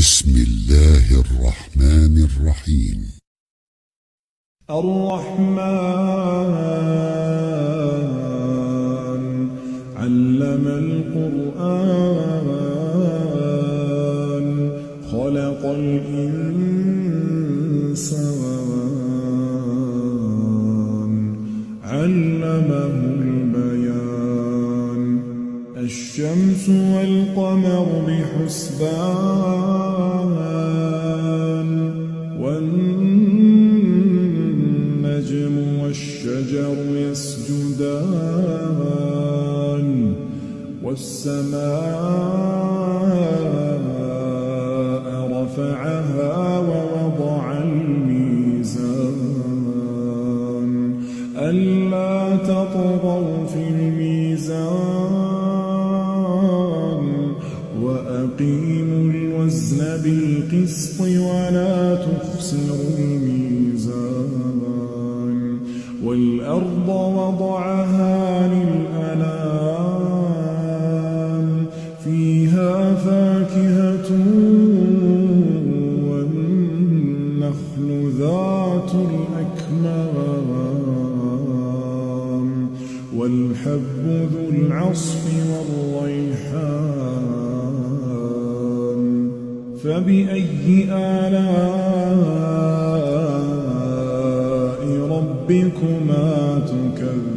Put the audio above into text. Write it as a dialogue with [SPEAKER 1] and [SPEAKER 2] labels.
[SPEAKER 1] بسم الله الرحمن الرحيم.
[SPEAKER 2] الرحمن علم القرآن خلق الإنسان علمه البيان الشمس والقمر بحسبان والنجم والشجر يسجدان والسماء رفعها ووضع الميزان ألا تطغوا في الميزان وأقيموا الوزن بالقسط ولا تخسروا الميزان والأرض وضعها للأنام فيها فاكهة والنخل ذات الأكمام والحب ذو العصف والريحان فبأي آلاء ربكما تكذبان